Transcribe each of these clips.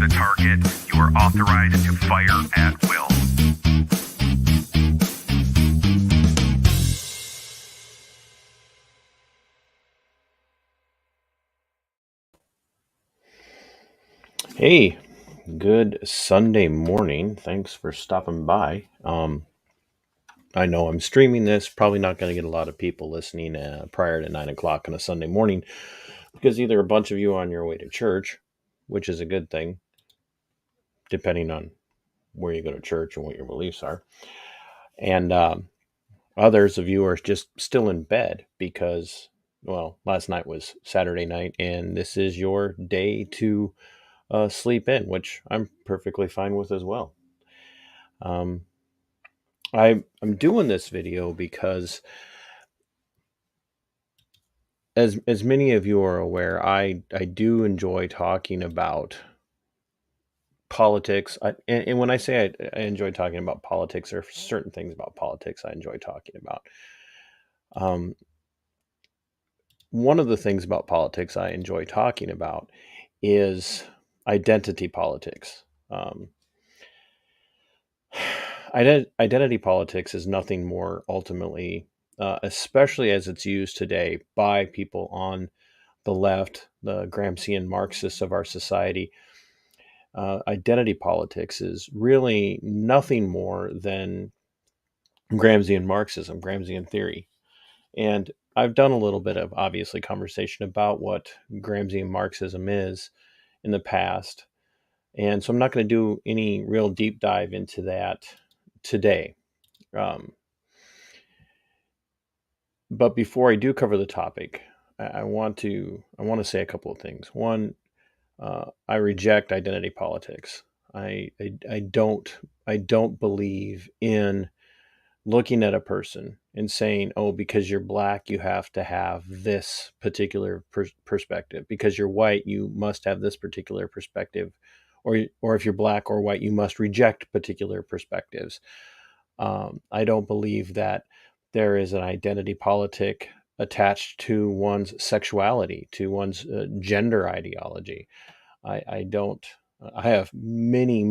the target. You are authorized to fire at will. Hey, good Sunday morning. Thanks for stopping by. I know I'm streaming this, probably not going to get a lot of people listening prior to 9 o'clock on a Sunday morning because either a bunch of you are on your way to church, which is a good thing, depending on where you go to church and what your beliefs are, and others of you are just still in bed because, well, last night was Saturday night and this is your day to sleep in, which I'm perfectly fine with as well. Um, I'm doing this video because, as many of you are aware, I do enjoy talking about politics. And when I say I enjoy talking about politics, there are certain things about politics I enjoy talking about. Um, One of the things about politics I enjoy talking about is identity politics. Um, Identity politics is nothing more ultimately, especially as it's used today by people on the left, the Gramscian Marxists of our society. Identity politics is really nothing more than Gramscian Marxism, Gramscian theory. And I've done a little bit of obviously conversation about what Gramscian Marxism is in the past. And so I'm not going to do any real deep dive into that today. Um, but before I do cover the topic, I want to say a couple of things. One, I reject identity politics. I don't believe in looking at a person and saying, "Oh, because you're black, you have to have this particular perspective. Because you're white, you must have this particular perspective, or if you're black or white, you must reject particular perspectives." I don't believe that there is an identity politic attached to one's sexuality, to one's gender ideology. I don't. I have many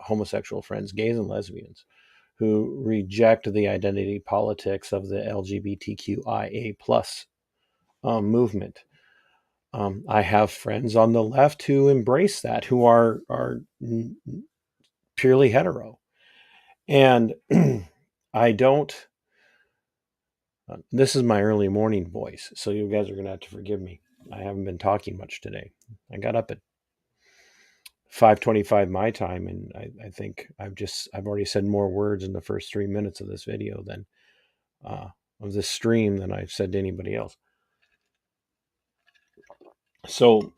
homosexual friends, gays and lesbians, who reject the identity politics of the LGBTQIA plus movement. I have friends on the left who embrace that, who are purely hetero, and I don't. This is my early morning voice, so you guys are going to have to forgive me. I haven't been talking much today. I got up at 5:25 my time, and I think I've already said more words in the first 3 minutes of this video than of this stream than I've said to anybody else. So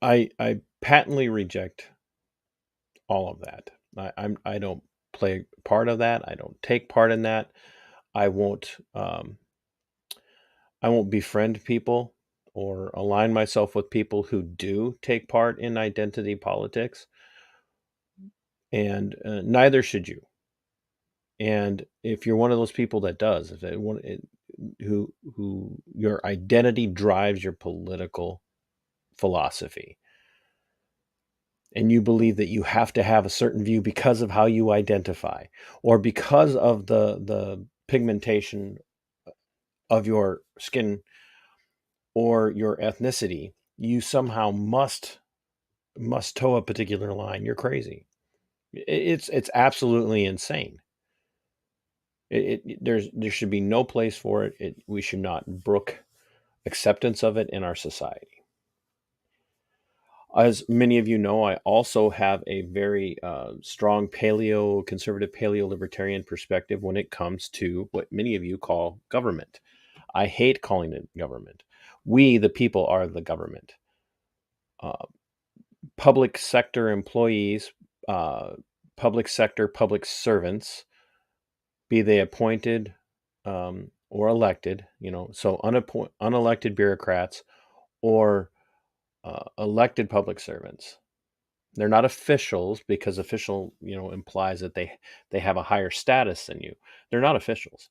I patently reject all of that. I don't play part of that. I don't take part in that. I won't um, I won't befriend people or align myself with people who do take part in identity politics, and neither should you. And if you're one of those people that does, if it, one, it, who your identity drives your political philosophy, and you believe that you have to have a certain view because of how you identify, or because of the pigmentation of your skin or your ethnicity, you somehow must toe a particular line. You're crazy. It's absolutely insane. There should be no place for it. We should not brook acceptance of it in our society. As many of you know, I also have a very strong conservative paleo libertarian perspective when it comes to what many of you call government. I hate calling it government. We, the people, are the government. Uh, Public sector employees, uh, public servants, be they appointed or elected, so unelected bureaucrats or elected public servants. They're not officials because official, implies that they have a higher status than you. They're not officials.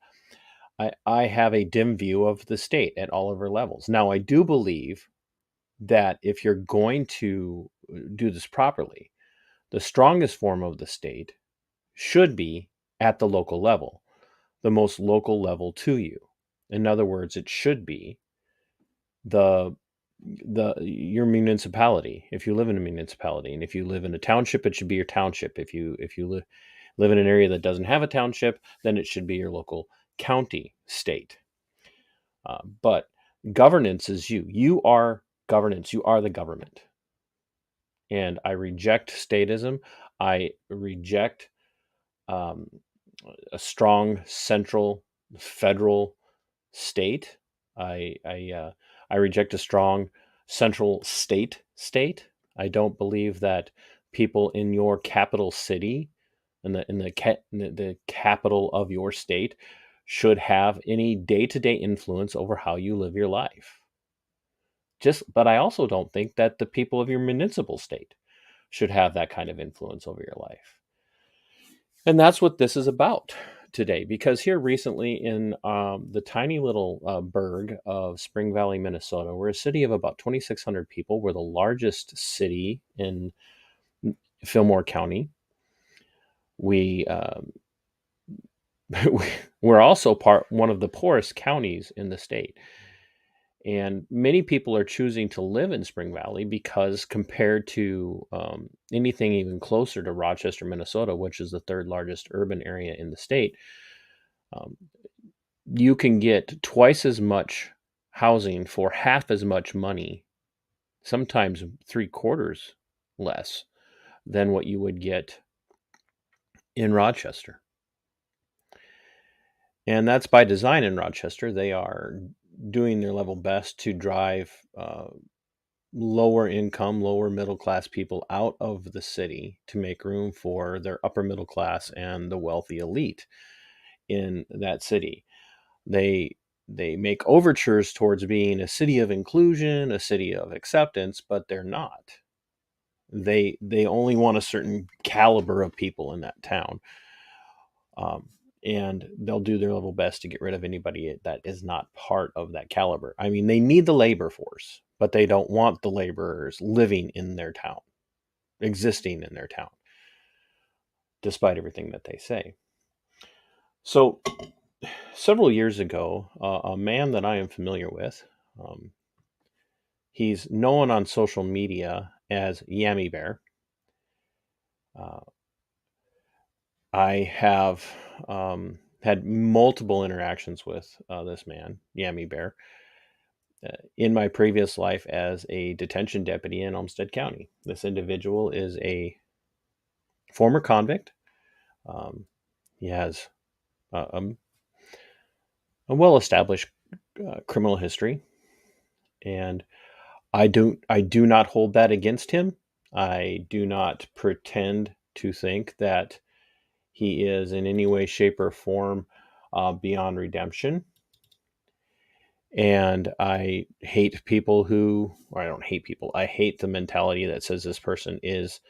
I have a dim view of the state at all of our levels. Now, I do believe that if you're going to do this properly, the strongest form of the state should be at the local level, the most local level to you. In other words, it should be the your municipality. If you live in a municipality, and if you live in a township, it should be your township. If you live in an area that doesn't have a township, then it should be your local county, state. But governance is you. You are governance. You are the government. And I reject statism. I reject um, a strong central federal state. I reject a strong central state. I don't believe that people in your capital city, in the capital of your state, should have any day-to-day influence over how you live your life. But I also don't think that the people of your municipal state should have that kind of influence over your life. And that's what this is about today. Because here recently in the tiny little burg of Spring Valley, Minnesota, we're a city of about 2,600 people. We're the largest city in Fillmore County. We we're also one of the poorest counties in the state. And many people are choosing to live in Spring Valley because compared to anything even closer to Rochester, Minnesota, which is the third largest urban area in the state, um, you can get twice as much housing for half as much money, sometimes three-quarters less than what you would get in Rochester. And that's by design in Rochester. They are doing their level best to drive lower income, lower middle class people out of the city to make room for their upper middle class and the wealthy elite in that city. They make overtures towards being a city of inclusion, a city of acceptance, but they're not. They only want a certain caliber of people in that town. And they'll do their level best to get rid of anybody that is not part of that caliber. I mean, they need the labor force, but they don't want the laborers living in their town, existing in their town, despite everything that they say. So, several years ago, a man that I am familiar with, he's known on social media as Yammy Bear. Uh, I have had multiple interactions with this man, Yammy Bear, in my previous life as a detention deputy in Olmsted County. This individual is a former convict. He has a well-established criminal history, and I do not hold that against him. I do not pretend to think that he is in any way, shape, or form beyond redemption. And I hate people or I don't hate people. I hate the mentality that says this person is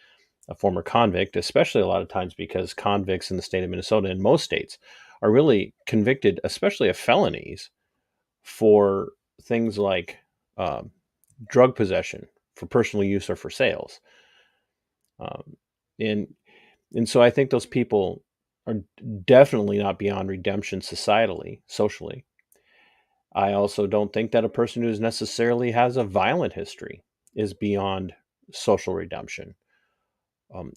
a former convict, especially a lot of times because convicts in the state of Minnesota and most states are really convicted, especially of felonies, for things like drug possession for personal use or for sales. Um, and so I think those people are definitely not beyond redemption societally, socially. I also don't think that a person who necessarily has a violent history is beyond social redemption. Um,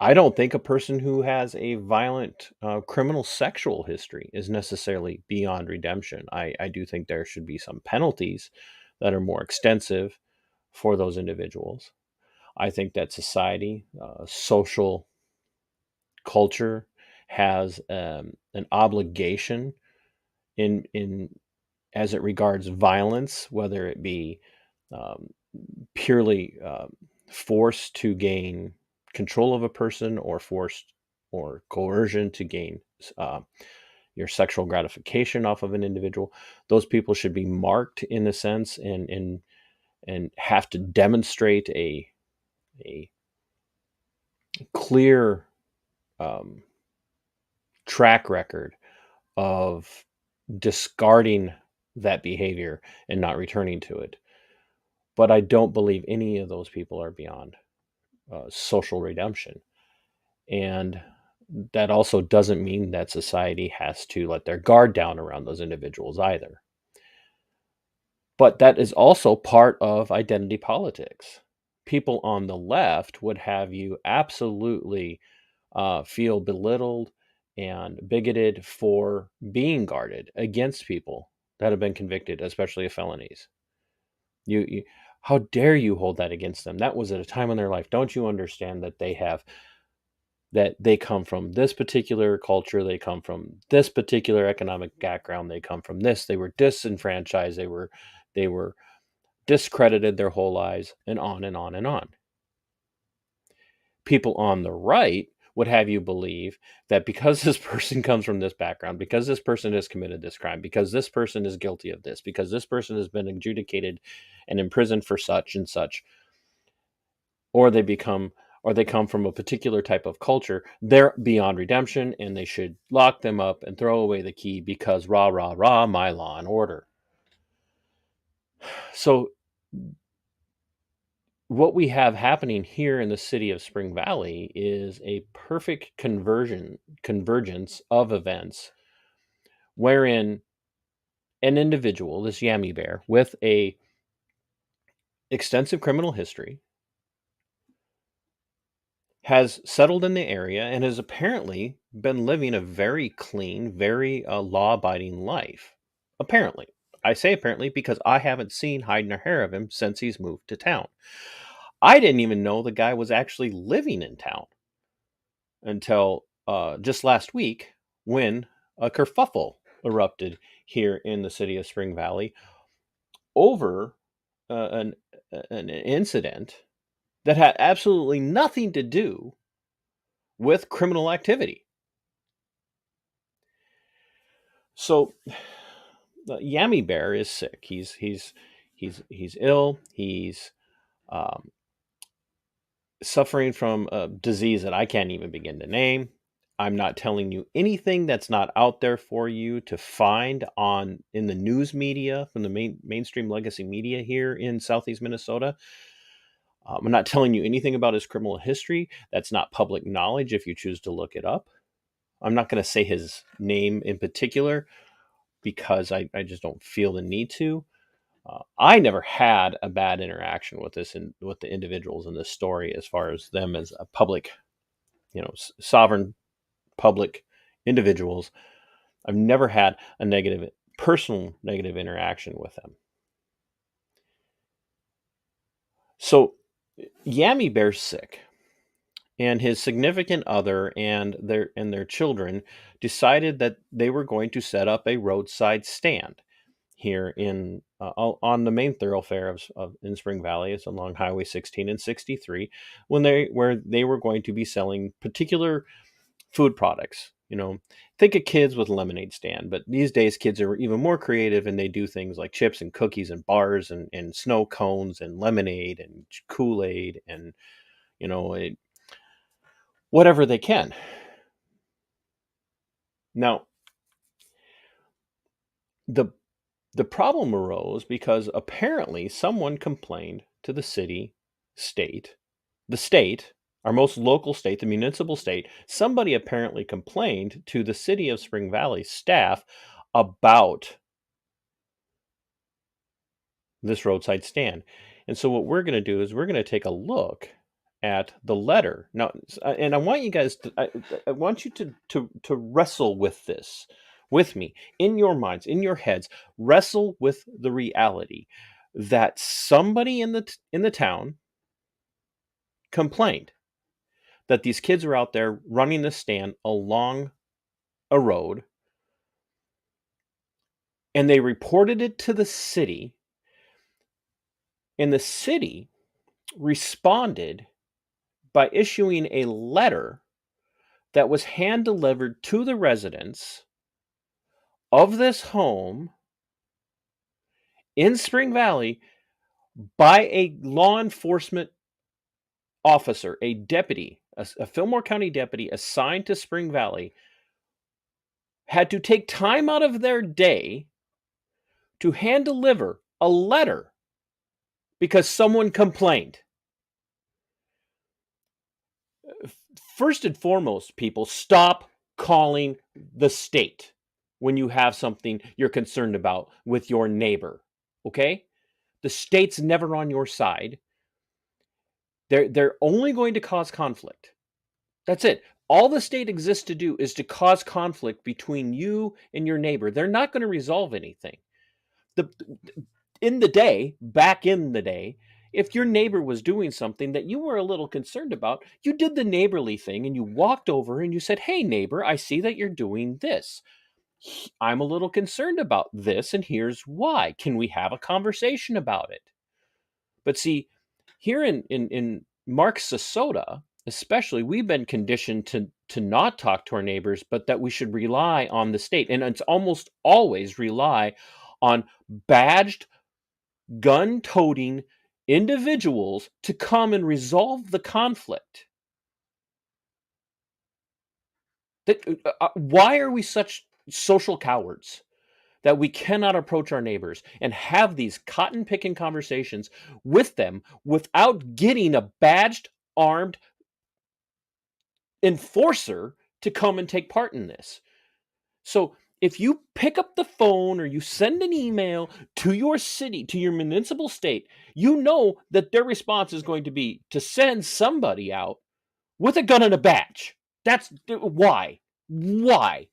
I don't think a person who has a violent criminal sexual history is necessarily beyond redemption. I do think there should be some penalties that are more extensive for those individuals. I think that society, social culture, has an obligation in as it regards violence, whether it be um, purely force to gain control of a person or forced or coercion to gain uh, your sexual gratification off of an individual. Those people should be marked in a sense and have to demonstrate a clear um, track record of discarding that behavior and not returning to it. But I don't believe any of those people are beyond social redemption. And that also doesn't mean that society has to let their guard down around those individuals either. But that is also part of identity politics. People on the left would have you absolutely feel belittled and bigoted for being guarded against people that have been convicted, especially of felonies. You how dare you hold that against them? That was at a time in their life. Don't you understand that they come from this particular culture, they come from this particular economic background, they come from this, they were disenfranchised, they were discredited their whole lives, and on and on and on. People on the right would have you believe that because this person comes from this background, because this person has committed this crime, because this person is guilty of this, because this person has been adjudicated and imprisoned for such and such, or they come from a particular type of culture, they're beyond redemption and they should lock them up and throw away the key because rah rah rah, my law and order. So what we have happening here in the city of Spring Valley is a perfect convergence of events wherein an individual, this Yammy bear, with a extensive criminal history, has settled in the area and has apparently been living a very clean, very law-abiding life. Apparently. I say apparently because I haven't seen hide nor hair of him since he's moved to town. I didn't even know the guy was actually living in town until just last week when a kerfuffle erupted here in the city of Spring Valley over an incident that had absolutely nothing to do with criminal activity. So Yammy Bear is sick. He's ill. He's um, suffering from a disease that I can't even begin to name. I'm not telling you anything that's not out there for you to find on in the news media from the mainstream legacy media here in Southeast Minnesota. I'm not telling you anything about his criminal history. That's not public knowledge if you choose to look it up. I'm not going to say his name in particular because I just don't feel the need to. I never had a bad interaction with with the individuals in this story as far as them as a public, sovereign public individuals. I've never had a personal negative interaction with them. So Yammy Bear's sick, and his significant other and their children decided that they were going to set up a roadside stand here on the main thoroughfare of in Spring Valley. It's along Highway 16 and 63 where they were going to be selling particular food products. Think of kids with a lemonade stand, but these days kids are even more creative and they do things like chips and cookies and bars and snow cones and lemonade and Kool-Aid and whatever they can. Now, the the problem arose because apparently someone complained to the state, our most local state, the municipal state. Somebody apparently complained to the city of Spring Valley staff about this roadside stand. And so what we're going to do is we're going to take a look at the letter now, and I want you guys I want you to wrestle with this with me in your minds, in your heads. Wrestle with the reality that somebody in the town complained that these kids are out there running the stand along a road, and they reported it to the city, and the city responded by issuing a letter that was hand delivered to the residents of this home in Spring Valley by a law enforcement officer, a deputy, a Fillmore County deputy assigned to Spring Valley, had to take time out of their day to hand deliver a letter because someone complained. First and foremost, people, stop calling the state when you have something you're concerned about with your neighbor. Okay? The state's never on your side. They're only going to cause conflict. That's it. All the state exists to do is to cause conflict between you and your neighbor. They're not going to resolve anything. The back in the day, if your neighbor was doing something that you were a little concerned about, you did the neighborly thing and you walked over and you said, "Hey neighbor, I see that you're doing this. I'm a little concerned about this and here's why. Can we have a conversation about it?" But see, here in Marxisota, especially, we've been conditioned to not talk to our neighbors, but that we should rely on the state. And it's almost always rely on badged, gun-toting individuals to come and resolve the conflict. Why are we such social cowards that we cannot approach our neighbors and have these cotton-picking conversations with them without getting a badged, armed enforcer to come and take part in this? So if you pick up the phone or you send an email to your city, to your municipal state, you know that their response is going to be to send somebody out with a gun and a badge. That's why. Why?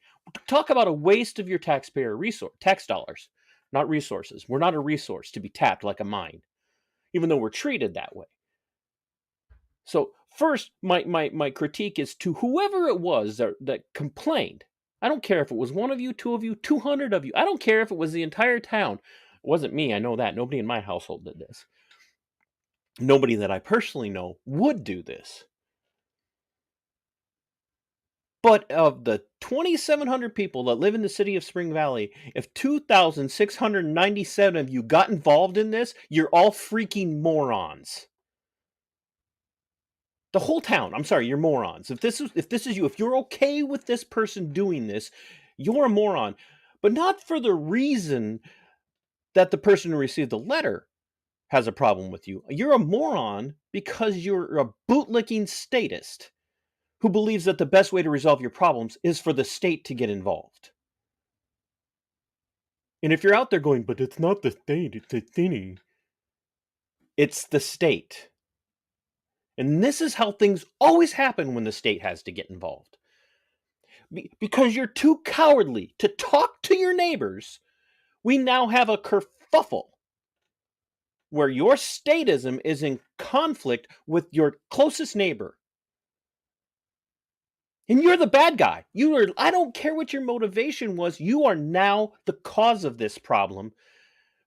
Talk about a waste of your taxpayer tax dollars, not resources. We're not a resource to be tapped like a mine, even though we're treated that way. So first, my critique is to whoever it was that complained. I don't care if it was one of you, two of you, 200 of you. I don't care if it was the entire town. It wasn't me. I know that. Nobody in my household did this. Nobody that I personally know would do this. But of the 2,700 people that live in the city of Spring Valley, if 2,697 of you got involved in this, you're all freaking morons. The whole town. I'm sorry, you're morons. If this is you, if you're okay with this person doing this, you're a moron. But not for the reason that the person who received the letter has a problem with you. You're a moron because you're a bootlicking statist who believes that the best way to resolve your problems is for the state to get involved. And if you're out there going, "But it's not the state, it's the city," it's the state. And this is how things always happen when the state has to get involved. Because you're too cowardly to talk to your neighbors, we now have a kerfuffle where your statism is in conflict with your closest neighbor. And you're the bad guy. I don't care what your motivation was, you are now the cause of this problem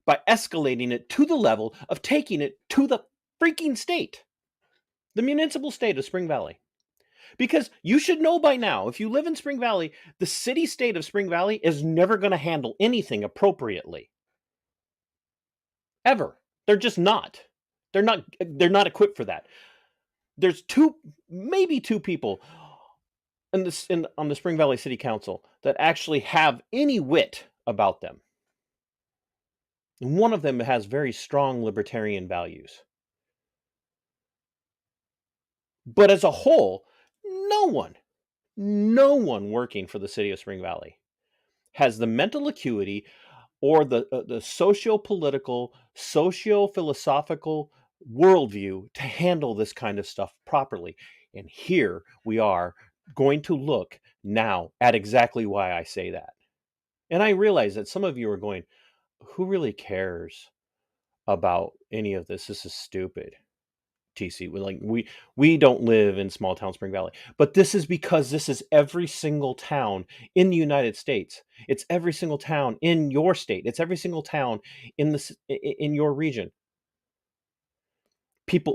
by escalating it to the level of taking it to the freaking state, the municipal state of Spring Valley. Because you should know by now, if you live in Spring Valley, the city state of Spring Valley is never going to handle anything appropriately. Ever. They're just not. They're not equipped for that. There's maybe two people on the Spring Valley City Council that actually have any wit about them. And one of them has very strong libertarian values. But as a whole, no one working for the city of Spring Valley has the mental acuity or the socio-political, socio-philosophical worldview to handle this kind of stuff properly. And here we are going to look now at exactly why I say that. And I realize that some of you are going, "Who really cares about any of this? This is stupid." TC, we don't live in small town Spring Valley, but this is because this is every single town in the United States. It's every single town in your state. It's every single town in your region.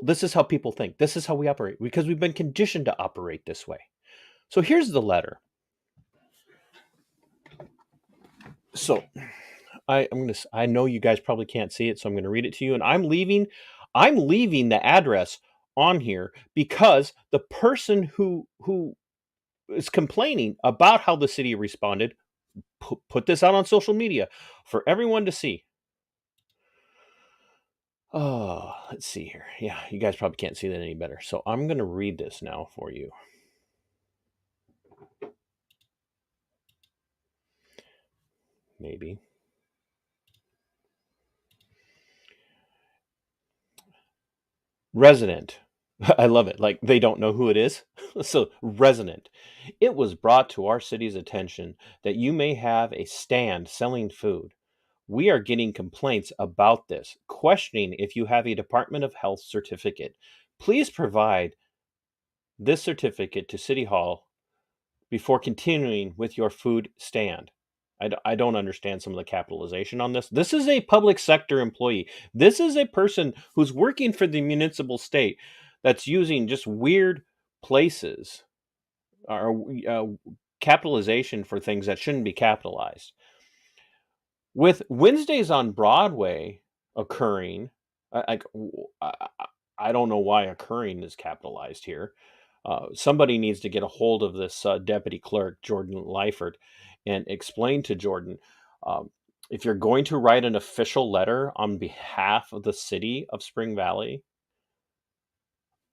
This is how people think. This is how we operate because we've been conditioned to operate this way. So here's the letter. So I know you guys probably can't see it, so I'm going to read it to you. And I'm leaving the address on here because the person who is complaining about how the city responded put this out on social media for everyone to see. Oh, let's see here. Yeah, you guys probably can't see that any better. So I'm going to read this now for you. Maybe. Resident. I love it. Like they don't know who it is. So, resident. It was brought to our city's attention that you may have a stand selling food. We are getting complaints about this, questioning if you have a Department of Health certificate. Please provide this certificate to City Hall before continuing with your food stand. I don't understand some of the capitalization on this. This is a public sector employee. This is a person who's working for the municipal state that's using just weird places or capitalization for things that shouldn't be capitalized. With Wednesdays on Broadway occurring, I, I, I don't know why occurring is capitalized here. Somebody needs to get a hold of this deputy clerk, Jordan Lyford, and explain to Jordan um, if you're going to write an official letter on behalf of the city of Spring Valley,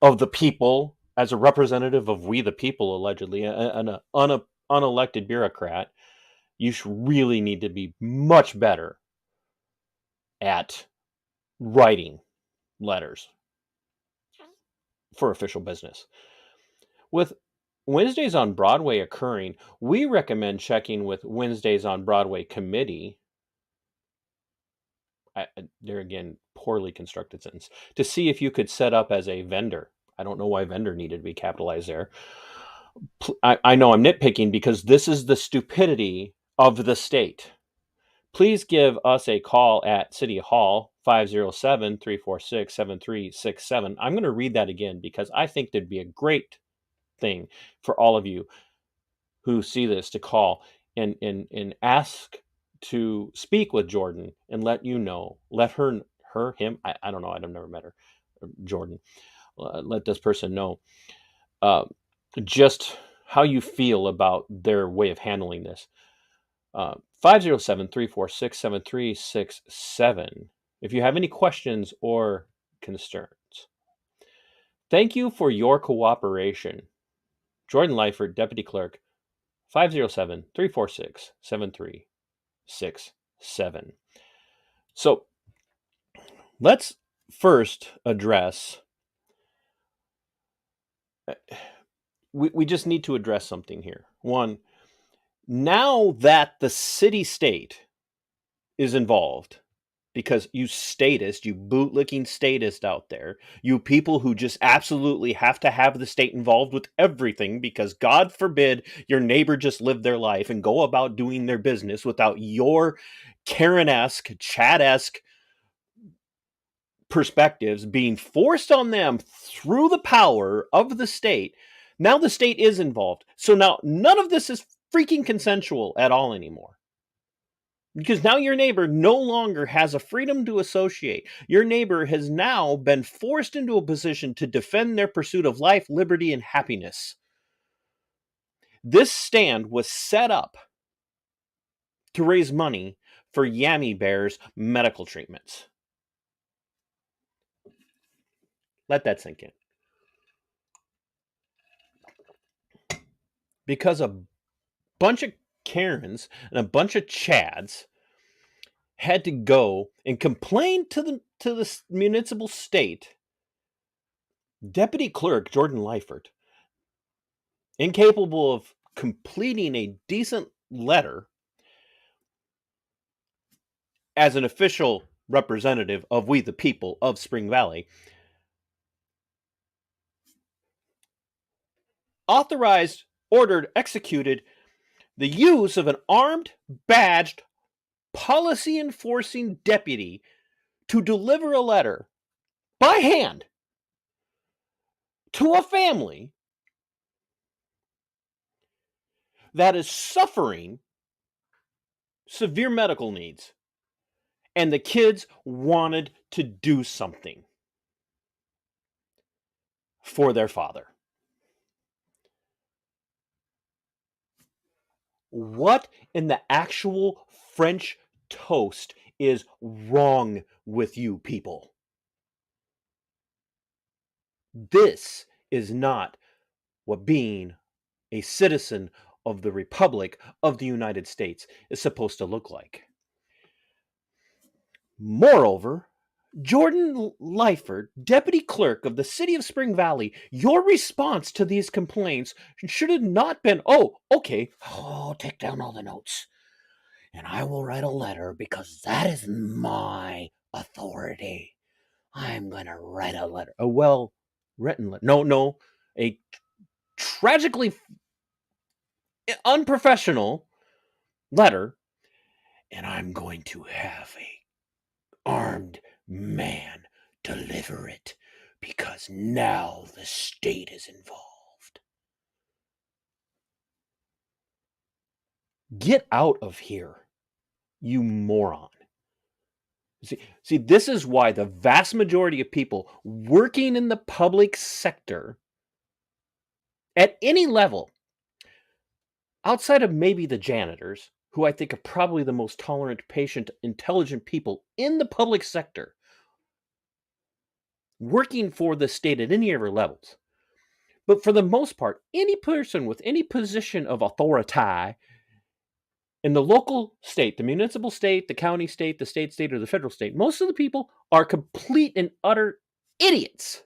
of the people, as a representative of we the people, allegedly, an unelected bureaucrat, you really need to be much better at writing letters for official business. With Wednesdays on Broadway occurring, we recommend checking with Wednesdays on Broadway committee. There again, poorly constructed sentence, to see if you could set up as a vendor. I don't know why vendor needed to be capitalized there. I know I'm nitpicking because this is the stupidity of the state. Please give us a call at City Hall, 507-346-7367. I'm going to read that again because I think there'd be a great thing for all of you who see this to call and ask to speak with Jordan and let you know, let him, I don't know, I've never met her, Jordan, let this person know uh, just how you feel about their way of handling this. 507-346-7367 if you have any questions or concerns. Thank you for your cooperation. Jordan Lyford, Deputy Clerk, 507-346-7367. So let's first address, we just need to address something here. One, now that the city state is involved, because you statist, you bootlicking statist out there, you people who just absolutely have to have the state involved with everything because God forbid your neighbor just live their life and go about doing their business without your Karen-esque, Chad-esque perspectives being forced on them through the power of the state. Now the state is involved. So now none of this is freaking consensual at all anymore. Because now your neighbor no longer has a freedom to associate. Your neighbor has now been forced into a position to defend their pursuit of life, liberty, and happiness. This stand was set up to raise money for Yammy Bear's medical treatments. Let that sink in. Because a bunch of Karens and a bunch of Chads had to go and complain to the municipal state, Deputy Clerk Jordan Lyford, incapable of completing a decent letter as an official representative of we the people of Spring Valley, authorized, ordered, executed the use of an armed, badged, policy enforcing deputy to deliver a letter by hand to a family that is suffering severe medical needs. And the kids wanted to do something for their father. What in the actual French toast is wrong with you people? This is not what being a citizen of the Republic of the United States is supposed to look like. Moreover, Jordan Lyford, Deputy Clerk of the City of Spring Valley, your response to these complaints should have not been, oh, okay, I'll take down all the notes and I will write a letter because that is my authority. I'm going to write a letter. A well written letter. No, a tragically unprofessional letter, and I'm going to have a armed man deliver it because now the state is involved. Get out of here, you moron. See, this is why the vast majority of people working in the public sector at any level, outside of maybe the janitors, who I think are probably the most tolerant, patient, intelligent people in the public sector, working for the state at any other levels. But for the most part, any person with any position of authority in the local state, the municipal state, the county state, the state state, or the federal state, most of the people are complete and utter idiots.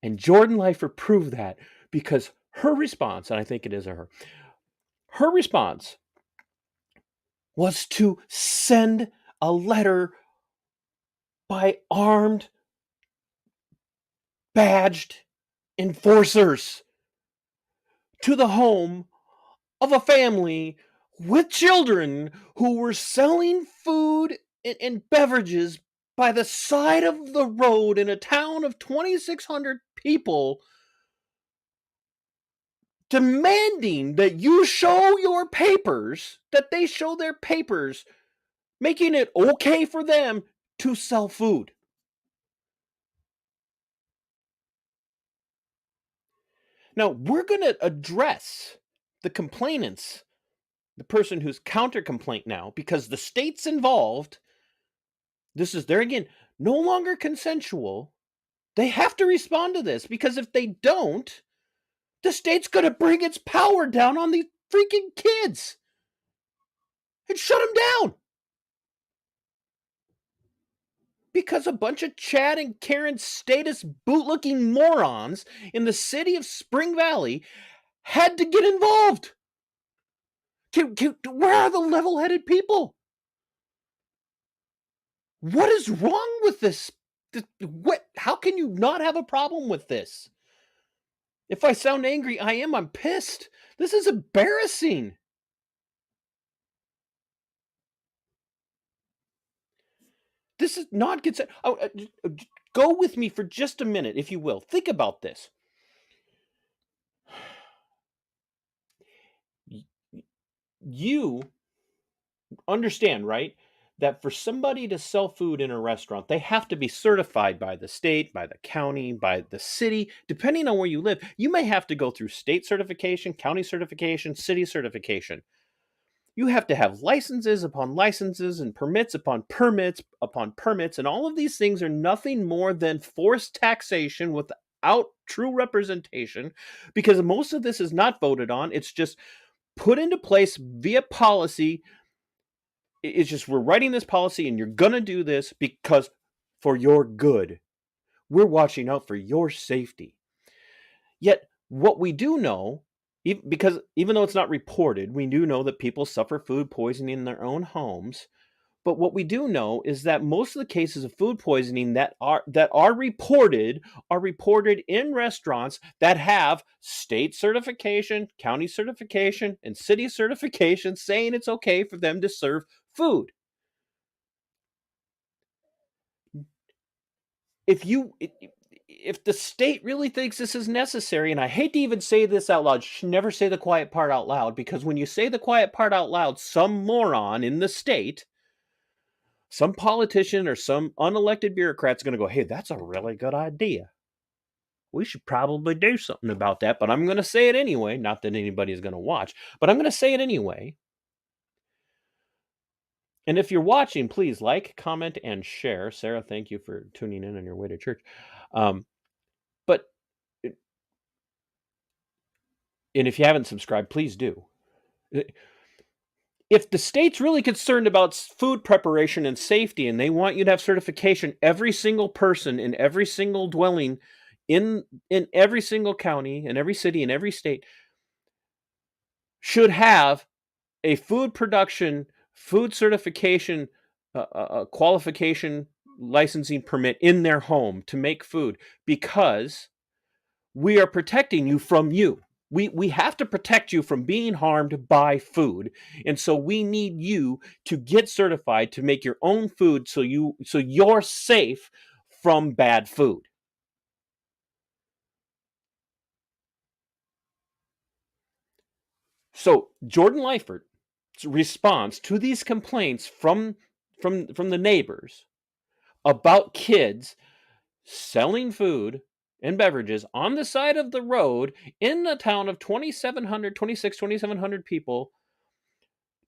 And Jordan Leifer proved that because her response, and I think it is her response was to send a letter by armed, badged enforcers to the home of a family with children who were selling food and beverages by the side of the road in a town of 2,600 people, demanding that you show your papers, that they show their papers, making it okay for them to sell food. Now, we're going to address the complainants, the person who's counter complaint now, because the state's involved. This is, there again, no longer consensual. They have to respond to this because if they don't, the state's going to bring its power down on these freaking kids and shut them down. Because a bunch of Chad and Karen status boot-looking morons in the city of Spring Valley had to get involved. Where are the level-headed people? What is wrong with this? What? How can you not have a problem with this? If I sound angry, I am. I'm pissed. This is embarrassing. This is not consent. Go with me for just a minute, if you will. Think about this. You understand, right? That for somebody to sell food in a restaurant, they have to be certified by the state, by the county, by the city. Depending on where you live, you may have to go through state certification, county certification, city certification. You have to have licenses upon licenses and permits upon permits upon permits. And all of these things are nothing more than forced taxation without true representation, because most of this is not voted on. It's just put into place via policy. It's just, we're writing this policy and you're going to do this because for your good. We're watching out for your safety. Yet, what we do know, because even though it's not reported, we do know that people suffer food poisoning in their own homes. But what we do know is that most of the cases of food poisoning that are reported in restaurants that have state certification, county certification, and city certification saying it's okay for them to serve food. If the state really thinks this is necessary, and I hate to even say this out loud, never say the quiet part out loud, because when you say the quiet part out loud, some moron in the state, some politician or some unelected bureaucrat's going to go, hey, that's a really good idea. We should probably do something about that, but I'm going to say it anyway. Not that anybody's going to watch, but I'm going to say it anyway. And if you're watching, please like, comment, and share. Sarah, thank you for tuning in on your way to church. And if you haven't subscribed, please do. If the state's really concerned about food preparation and safety and they want you to have certification, every single person in every single dwelling in every single county, in every city, in every state should have a food production, food certification, qualification, licensing permit in their home to make food, because we are protecting you from you. We have to protect you from being harmed by food. And so we need you to get certified to make your own food so you're safe from bad food. So Jordan Leifert's response to these complaints from the neighbors about kids selling food and beverages on the side of the road in a town of 2,700 people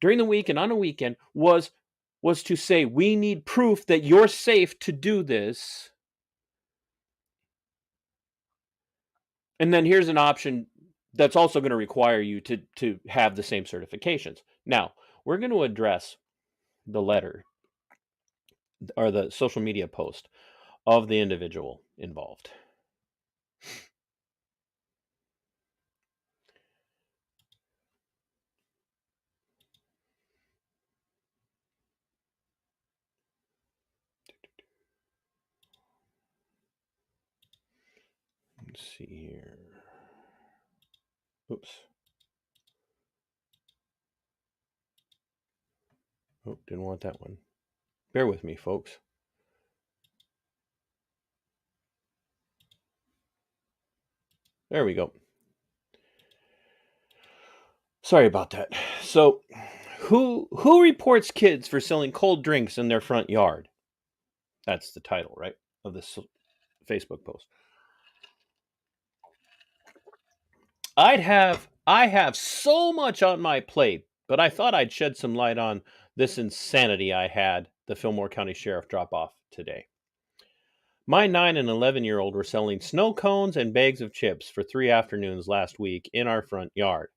during the week and on a weekend was to say, we need proof that you're safe to do this. And then here's an option that's also going to require you to have the same certifications. Now, we're going to address the letter or the social media post of the individual involved. Let's see here. Oops. Oh, didn't want that one. Bear with me, folks. There we go. Sorry about that. So, who reports kids for selling cold drinks in their front yard? That's the title, right, of this Facebook post. I have so much on my plate, but I thought I'd shed some light on this insanity I had the Fillmore County Sheriff drop off today. My 9 and 11-year-old were selling snow cones and bags of chips for 3 afternoons last week in our front yard.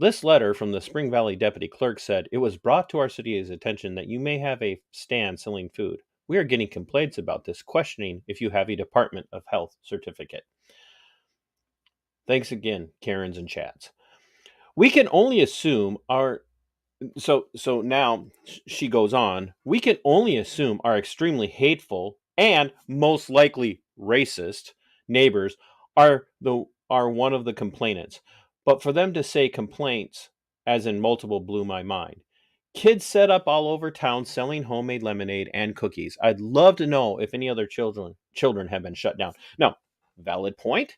This letter from the Spring Valley deputy clerk said, it was brought to our city's attention that you may have a stand selling food. We are getting complaints about this, questioning if you have a Department of Health certificate. Thanks again, Karens and Chads. We can only assume our so now she goes on, we can only assume our extremely hateful and most likely racist neighbors are one of the complainants. But for them to say complaints, as in multiple, blew my mind. Kids set up all over town selling homemade lemonade and cookies. I'd love to know if any other children have been shut down. Now, valid point.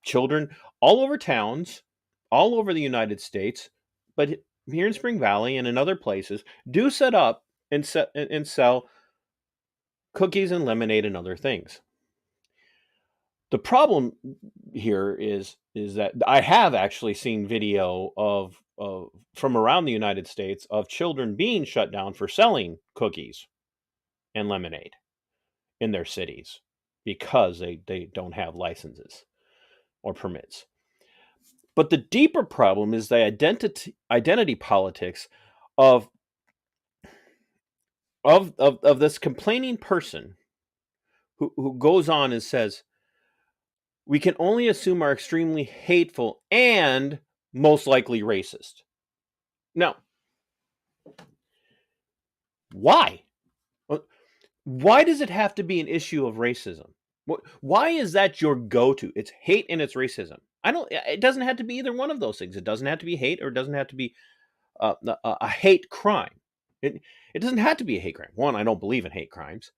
Children all over towns, all over the United States, but here in Spring Valley and in other places, do set up and sell cookies and lemonade and other things. The problem here is that I have actually seen video of from around the United States of children being shut down for selling cookies and lemonade in their cities because they don't have licenses or permits. But the deeper problem is the identity politics of this complaining person who goes on and says, we can only assume are extremely hateful and most likely racist. Now, why? Why does it have to be an issue of racism? Why is that your go-to? It's hate and it's racism. It doesn't have to be either one of those things. It doesn't have to be hate, or it doesn't have to be a hate crime. It doesn't have to be a hate crime. One, I don't believe in hate crimes.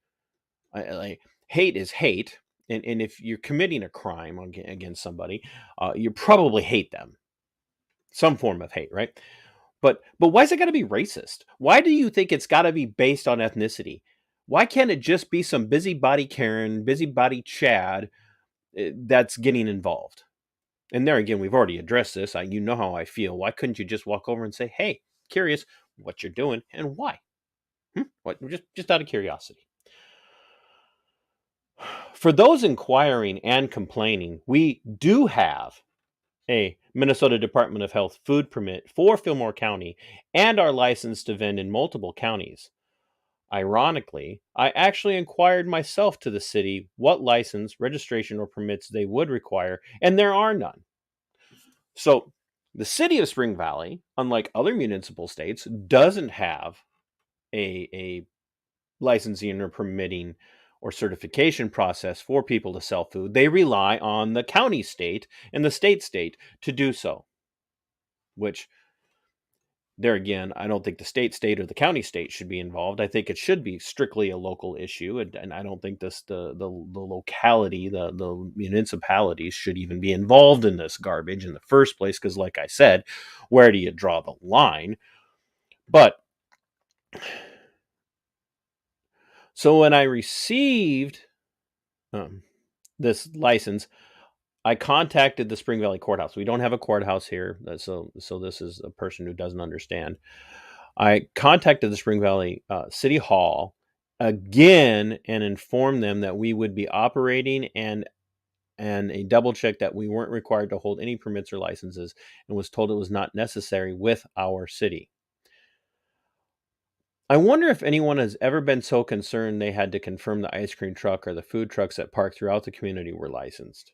Hate is hate, and if you're committing a crime against somebody, you probably hate them. Some form of hate, right? But why is it got to be racist? Why do you think it's got to be based on ethnicity? Why can't it just be some busybody Karen, busybody Chad that's getting involved? And there again, we've already addressed this. You know how I feel. Why couldn't you just walk over and say, hey, curious what you're doing and why? What, just out of curiosity. For those inquiring and complaining, we do have a Minnesota Department of Health food permit for Fillmore County and are licensed to vend in multiple counties. Ironically, I actually inquired myself to the city what license, registration, or permits they would require, and there are none. So, the city of Spring Valley, unlike other municipal states, doesn't have a licensing or permitting or certification process for people to sell food. They rely on the county state and the state to do so, which there again, I don't think the state or the county state should be involved. I think it should be strictly a local issue, and I don't think the locality, the municipalities should even be involved in this garbage in the first place. Because, like I said, where do you draw the line? But so when I received this license, I contacted the Spring Valley Courthouse. We don't have a courthouse here, so this is a person who doesn't understand. I contacted the Spring Valley City Hall again and informed them that we would be operating and a double check that we weren't required to hold any permits or licenses, and was told it was not necessary with our city. I wonder if anyone has ever been so concerned they had to confirm the ice cream truck or the food trucks that park throughout the community were licensed.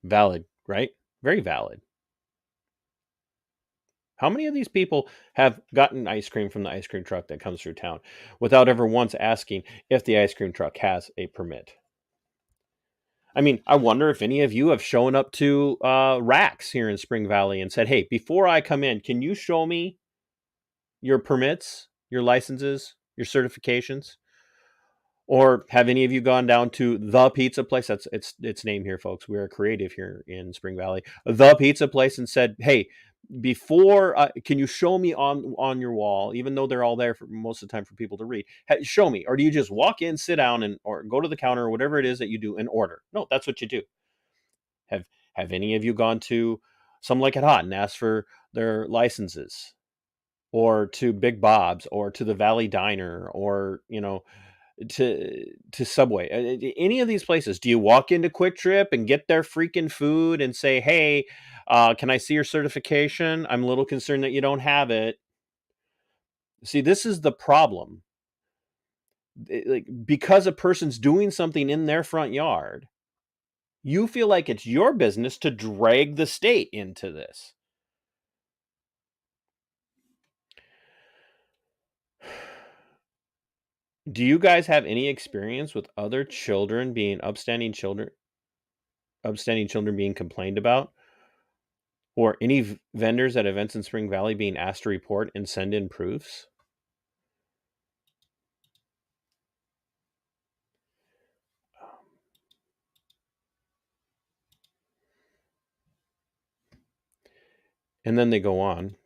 Valid, right? Very valid. How many of these people have gotten ice cream from the ice cream truck that comes through town without ever once asking if the ice cream truck has a permit? I mean, I wonder if any of you have shown up to Racks here in Spring Valley and said, hey, before I come in, can you show me your permits, your licenses, your certifications? Or have any of you gone down to the pizza place? That's its name here, folks. We are creative here in Spring Valley. The pizza place, and said, "Hey, before can you show me on your wall, even though they're all there for most of the time for people to read, show me." Or do you just walk in, sit down, and or go to the counter or whatever it is that you do and order? No, that's what you do. Have any of you gone to some like it hot and asked for their licenses, or to Big Bob's, or to the Valley Diner, or to Subway, any of these places? Do you walk into Quick Trip and get their freaking food and say, "Hey, can I see your certification? I'm a little concerned that you don't have it." See, this is the problem. Like, because a person's doing something in their front yard, you feel like it's your business to drag the state into this. Do you guys have any experience with other children being upstanding children being complained about? Or any vendors at events in Spring Valley being asked to report and send in proofs? And then they go on,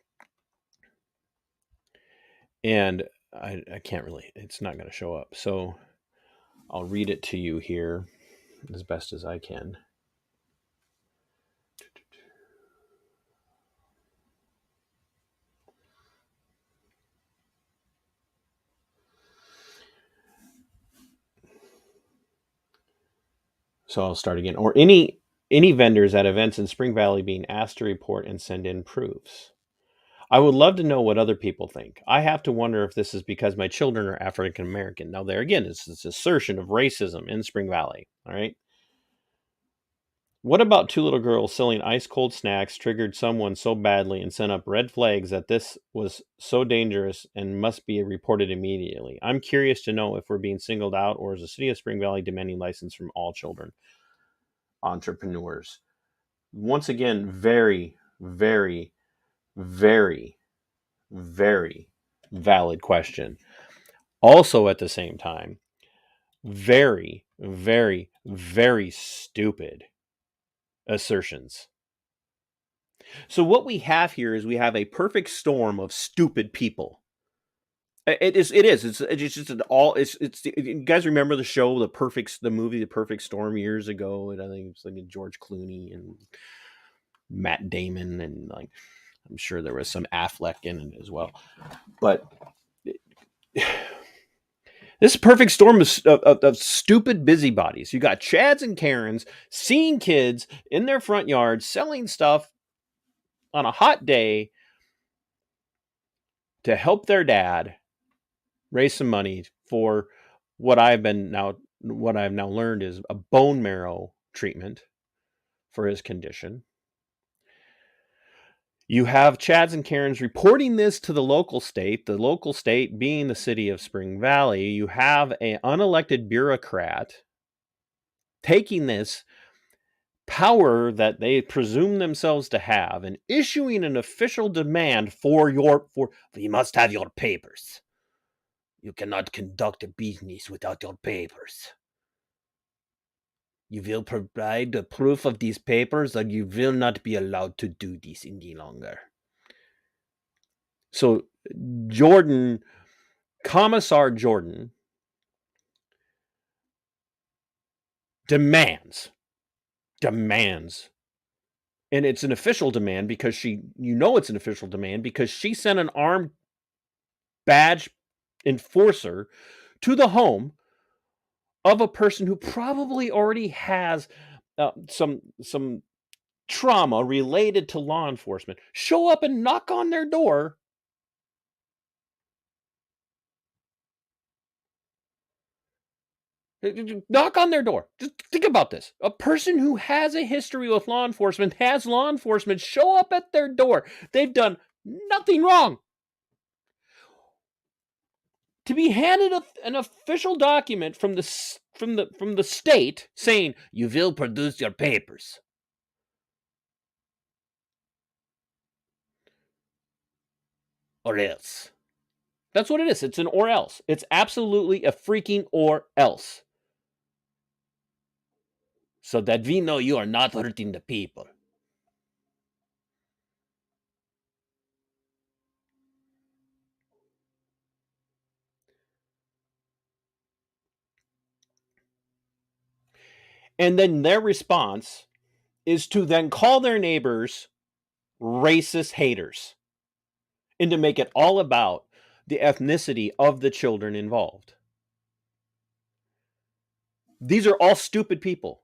and I can't really, it's not going to show up. So I'll read it to you here as best as I can. So I'll start again. Or any vendors at events in Spring Valley being asked to report and send in proofs. I would love to know what other people think. I have to wonder if this is because my children are African American. Now, there again, it's this assertion of racism in Spring Valley. All right. What about two little girls selling ice cold snacks triggered someone so badly and sent up red flags that this was so dangerous and must be reported immediately? I'm curious to know if we're being singled out, or is the city of Spring Valley demanding license from all children entrepreneurs? Once again, very, very, very, very valid question. Also, at the same time, very, very, very stupid assertions. So what we have here is we have a perfect storm of stupid people. It is. It's just an all. You guys remember the show, the movie, The Perfect Storm, years ago? And I think it's like George Clooney and Matt Damon, and like I'm sure there was some Affleck in it as well. But This is a perfect storm of stupid busybodies. You got Chads and Karens seeing kids in their front yards selling stuff on a hot day to help their dad raise some money for what I've now learned is a bone marrow treatment for his condition. You have Chads and Karens reporting this to the local state being the city of Spring Valley. You have an unelected bureaucrat taking this power that they presume themselves to have and issuing an official demand for you must have your papers. You cannot conduct a business without your papers. You will provide the proof of these papers, or you will not be allowed to do this any longer. So Commissar Jordan demands, and it's an official demand because it's an official demand because she sent an armed badge enforcer to the home of a person who probably already has some trauma related to law enforcement. Show up and knock on their door. Knock on their door. Just think about this. A person who has a history with law enforcement has law enforcement show up at their door. They've done nothing wrong. To be handed an official document from the state saying you will produce your papers. Or else. That's what it is. It's an or else. It's absolutely a freaking or else. So that we know you are not hurting the people. And then their response is to then call their neighbors racist haters and to make it all about the ethnicity of the children involved. These are all stupid people.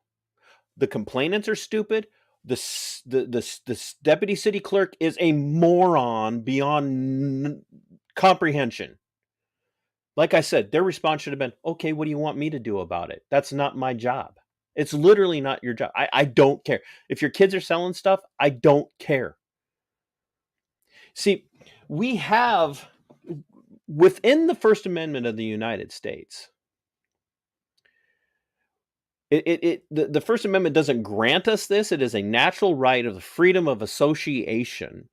The complainants are stupid. The deputy city clerk is a moron beyond comprehension. Like I said, their response should have been, okay, what do you want me to do about it? That's not my job. It's literally not your job. I don't care. If your kids are selling stuff, I don't care. See, we have within the First Amendment of the United States, the First Amendment doesn't grant us this. It is a natural right of the freedom of association.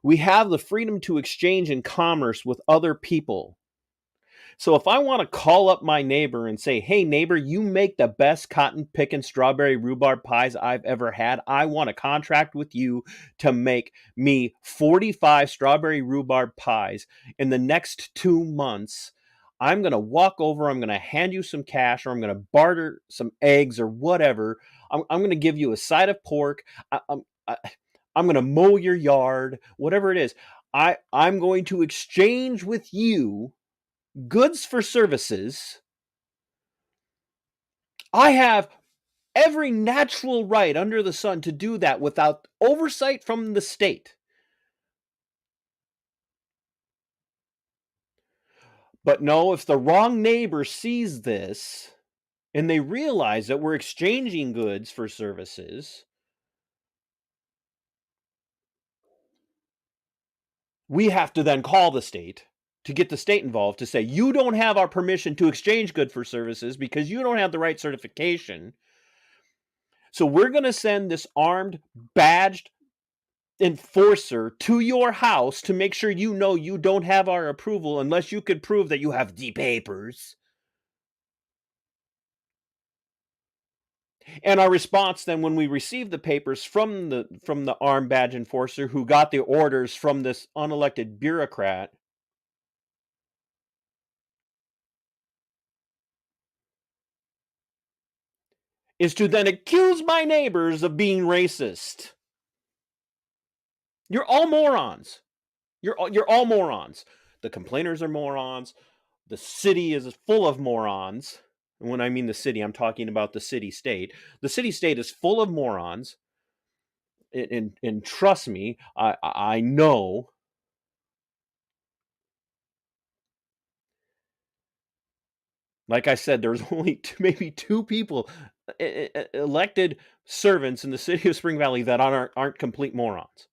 We have the freedom to exchange in commerce with other people. So if I want to call up my neighbor and say, hey, neighbor, you make the best cotton picking strawberry rhubarb pies I've ever had. I want a contract with you to make me 45 strawberry rhubarb pies in the next 2 months. I'm going to walk over, I'm going to hand you some cash, or I'm going to barter some eggs or whatever. I'm going to give you a side of pork. I'm going to mow your yard, whatever it is. I'm going to exchange with you goods for services. I have every natural right under the sun to do that without oversight from the state. But no, if the wrong neighbor sees this and they realize that we're exchanging goods for services, we have to then call the state to get the state involved to say, you don't have our permission to exchange good for services because you don't have the right certification. So we're going to send this armed, badged enforcer to your house to make sure you know you don't have our approval unless you could prove that you have the papers. And our response then, when we receive the papers from the armed badge enforcer who got the orders from this unelected bureaucrat, is to then accuse my neighbors of being racist. You're all morons. You're all morons. The complainers are morons. The city is full of morons. And when I mean the city, I'm talking about the city-state. The city-state is full of morons. And trust me, I know. Like I said, there's only maybe two people, elected servants in the city of Spring Valley that aren't complete morons.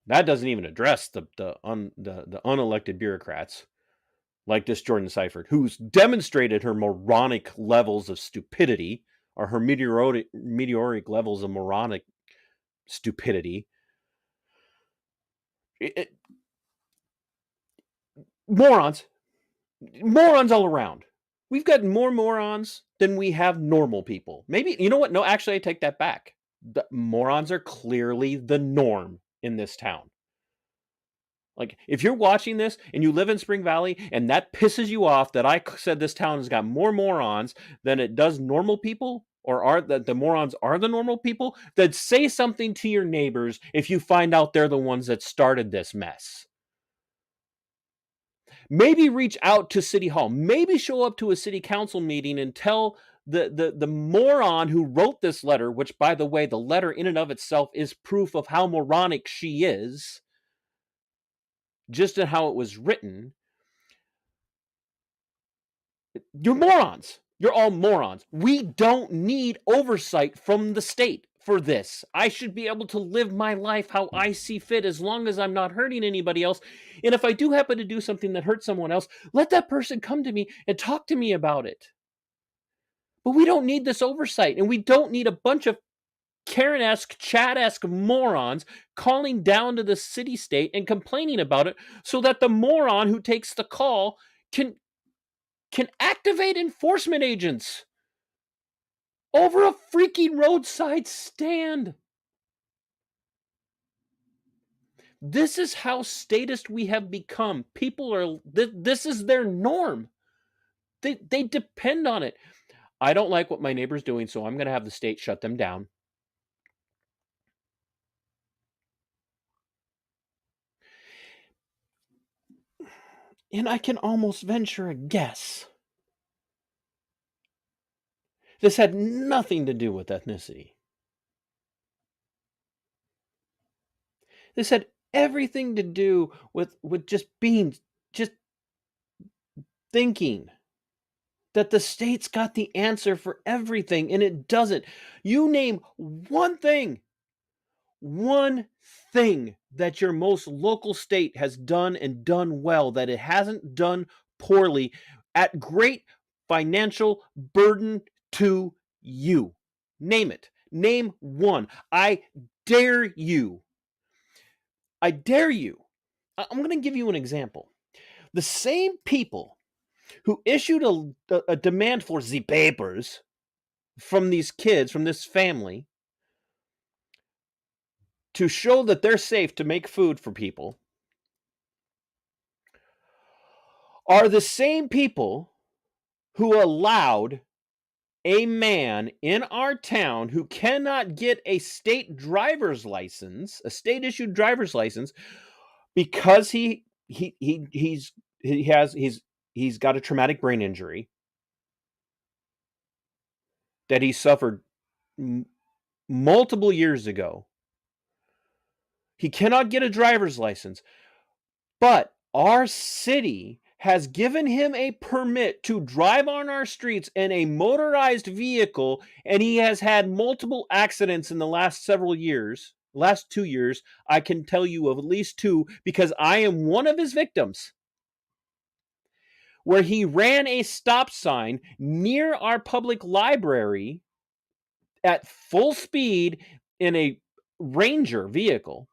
That doesn't even address the unelected bureaucrats like this Jordan Seifert, who's demonstrated her moronic levels of stupidity, or her meteoric levels of moronic stupidity. Morons all around. We've got more morons than we have normal people. Maybe, you know what? No, actually, I take that back. The morons are clearly the norm in this town. Like, if you're watching this and you live in Spring Valley and that pisses you off that I said this town has got more morons than it does normal people, or are that the morons are the normal people, then say something to your neighbors if you find out they're the ones that started this mess. Maybe reach out to City Hall. Maybe show up to a city council meeting and tell the moron who wrote this letter, which, by the way, the letter in and of itself is proof of how moronic she is, just in how it was written. You're morons. You're all morons. We don't need oversight from the state for this. I should be able to live my life how I see fit as long as I'm not hurting anybody else. And if I do happen to do something that hurts someone else, let that person come to me and talk to me about it. But we don't need this oversight, and we don't need a bunch of Karen-esque, Chad-esque morons calling down to the city-state and complaining about it so that the moron who takes the call can activate enforcement agents over a freaking roadside stand. This is how statist we have become. People are, this is their norm. They depend on it. I don't like what my neighbor's doing, so I'm going to have the state shut them down. And I can almost venture a guess. This had nothing to do with ethnicity. This had everything to do with just thinking that the state's got the answer for everything, and it doesn't. You name one thing that your most local state has done and done well, that it hasn't done poorly at great financial burden to you. Name it. Name one. I dare you. I'm going to give you an example. The same people who issued a demand for the papers from these kids, from this family, to show that they're safe to make food for people, are the same people who allowed a man in our town who cannot get a state driver's license, a state-issued driver's license, because he's got a traumatic brain injury that he suffered multiple years ago. He cannot get a driver's license, but our city has given him a permit to drive on our streets in a motorized vehicle, and he has had multiple accidents in the last 2 years. I can tell you of at least 2 because I am one of his victims, where he ran a stop sign near our public library at full speed in a Ranger vehicle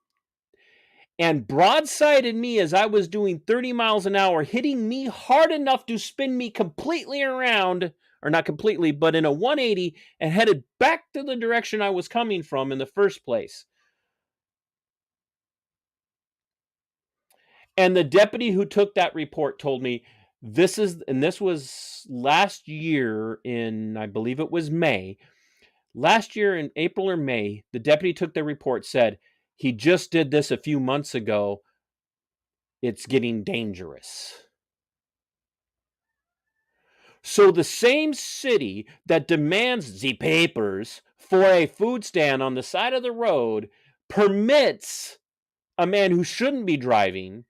and broadsided me as I was doing 30 miles an hour, hitting me hard enough to spin me completely around, or not completely, but in a 180, and headed back to the direction I was coming from in the first place. And the deputy who took that report told me, this was last year in, I believe it was May. Last year in April or May, the deputy took the report, said, He just did this a few months ago. It's getting dangerous. So the same city that demands the papers for a food stand on the side of the road permits a man who shouldn't be driving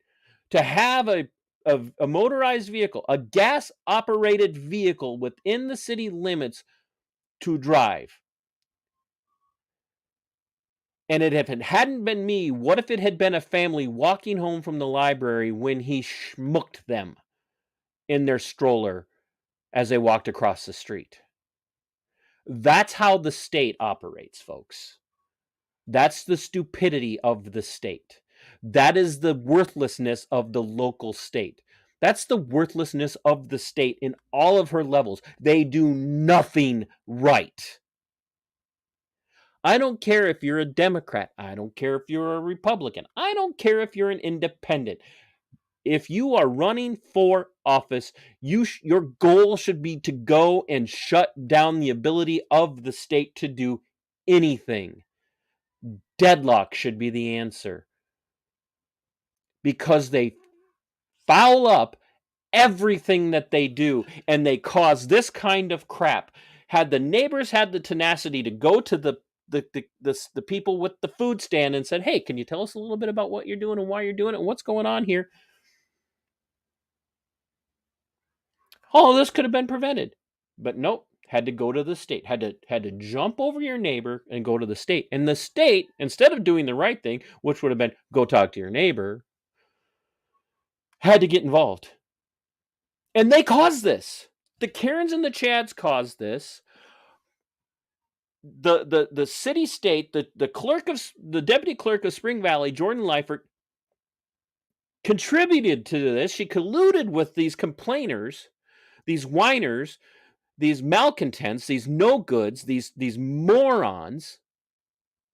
to have a motorized vehicle, a gas operated vehicle within the city limits to drive. And if it hadn't been me, what if it had been a family walking home from the library when he schmucked them in their stroller as they walked across the street? That's how the state operates, folks. That's the stupidity of the state. That is the worthlessness of the local state. That's the worthlessness of the state in all of her levels. They do nothing right. I don't care if you're a Democrat. I don't care if you're a Republican. I don't care if you're an independent. If you are running for office, your goal should be to go and shut down the ability of the state to do anything. Deadlock should be the answer, because they foul up everything that they do and they cause this kind of crap. Had the neighbors had the tenacity to go to the people with the food stand and said, "Hey, can you tell us a little bit about what you're doing and why you're doing it and what's going on here?" All of this could have been prevented. But nope, had to go to the state. Had to jump over your neighbor and go to the state. And the state, instead of doing the right thing, which would have been go talk to your neighbor, had to get involved. And they caused this. The Karens and the Chads caused this. The city state, the deputy clerk of Spring Valley, Jordan Leifert, contributed to this. She colluded with these complainers, these whiners, these malcontents, these no goods, these morons.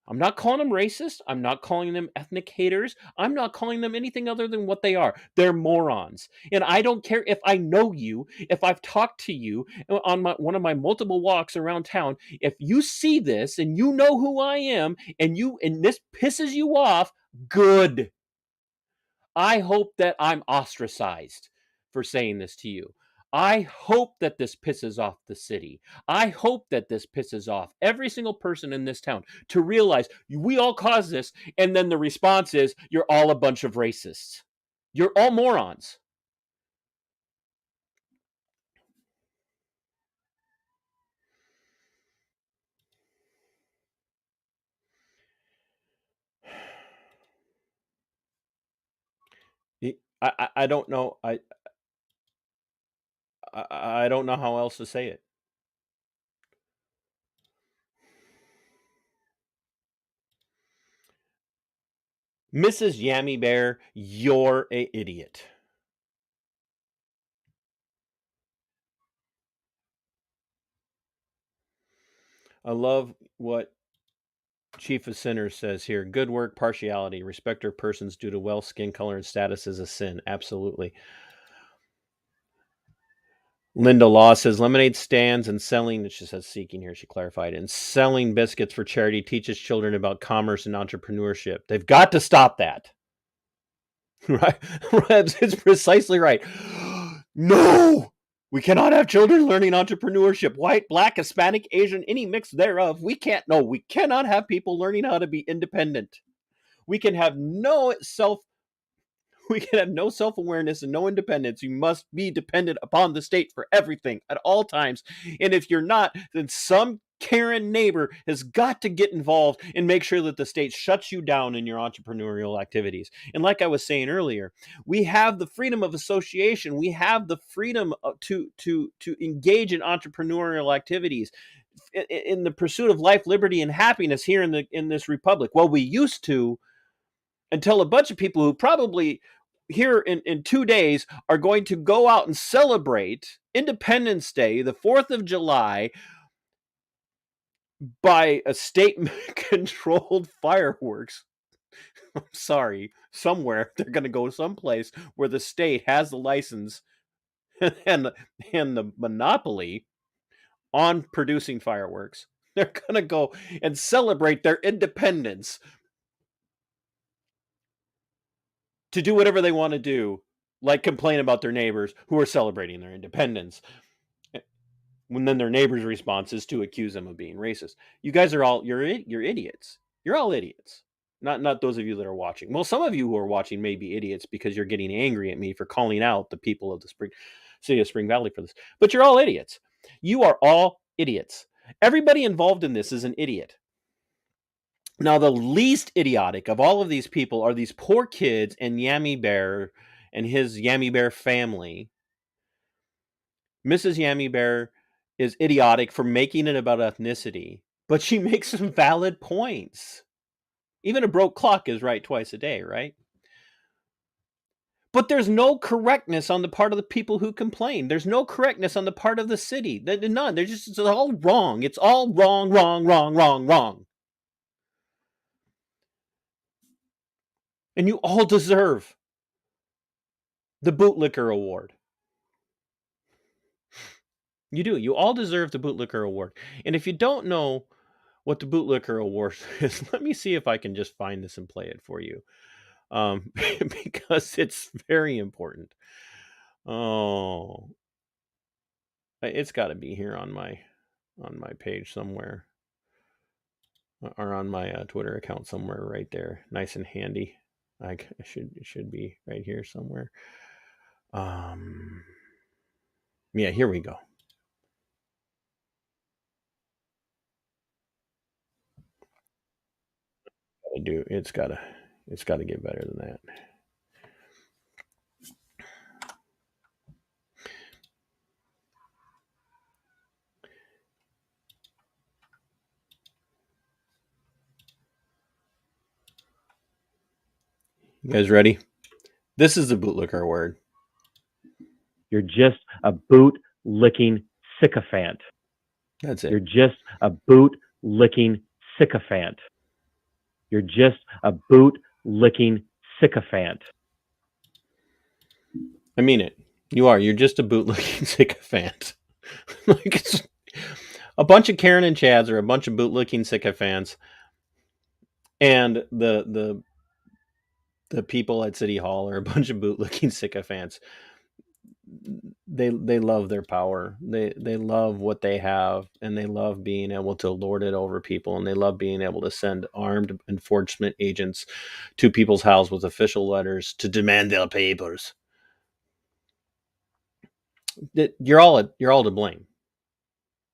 I'm not calling them racist. I'm not calling them ethnic haters. I'm not calling them anything other than what they are. They're morons. And I don't care if I know you, if I've talked to you on one of my multiple walks around town. If you see this and you know who I am and this pisses you off, good. I hope that I'm ostracized for saying this to you. I hope that this pisses off the city. I hope that this pisses off every single person in this town to realize we all caused this, and then the response is, you're all a bunch of racists. You're all morons. I don't know. I don't know how else to say it. Mrs. Yammy Bear, you're an idiot. I love what Chief of Sinners says here. Good work, partiality, respect our persons due to wealth, skin color, and status is a sin. Absolutely. Linda Law says lemonade stands and selling, she says seeking here, she clarified, and selling biscuits for charity teaches children about commerce and entrepreneurship. They've got to stop that. Right? It's precisely right. No! We cannot have children learning entrepreneurship. White, black, Hispanic, Asian, any mix thereof. We cannot have people learning how to be independent. We can have no self-awareness and no independence. You must be dependent upon the state for everything at all times. And if you're not, then some Karen neighbor has got to get involved and make sure that the state shuts you down in your entrepreneurial activities. And like I was saying earlier, we have the freedom of association. We have the freedom to engage in entrepreneurial activities in the pursuit of life, liberty, and happiness here in this republic. Well, we used to, until a bunch of people who probably here in 2 days are going to go out and celebrate Independence Day, the 4th of July, by a state-controlled fireworks. I'm sorry, somewhere they're going to go someplace where the state has the license and the monopoly on producing fireworks. They're going to go and celebrate their independence to do whatever they want to do, like complain about their neighbors who are celebrating their independence. When then their neighbor's response is to accuse them of being racist. You guys are all you're idiots. You're all idiots. Not those of you that are watching. Well, some of you who are watching may be idiots because you're getting angry at me for calling out the people of the city of Spring Valley for this. But you're all idiots. You are all idiots. Everybody involved in this is an idiot. Now, the least idiotic of all of these people are these poor kids and Yammy Bear and his Yammy Bear family. Mrs. Yammy Bear is idiotic for making it about ethnicity, but she makes some valid points. Even a broke clock is right twice a day, right? But there's no correctness on the part of the people who complain. There's no correctness on the part of the city. None. They're just, it's all wrong. It's all wrong, wrong, wrong, wrong, wrong. And you all deserve the Bootlicker Award. You do. You all deserve the Bootlicker Award. And if you don't know what the Bootlicker Award is, let me see if I can just find this and play it for you. Because it's very important. Oh, it's got to be here on my page somewhere, or on my Twitter account somewhere, right there, nice and handy. It should be right here somewhere. Yeah, here we go. It's gotta get better than that. You guys ready? This is the bootlicker word. You're just a boot-licking sycophant. That's it. You're just a boot-licking sycophant. You're just a boot-licking sycophant. I mean it. You are. You're just a bootlicking sycophant. Like, it's a bunch of Karen and Chads are a bunch of bootlicking sycophants, and the people at City Hall are a bunch of bootlicking sycophants. They love their power. They love what they have, and they love being able to lord it over people, and they love being able to send armed enforcement agents to people's houses with official letters to demand their papers. You're all to blame.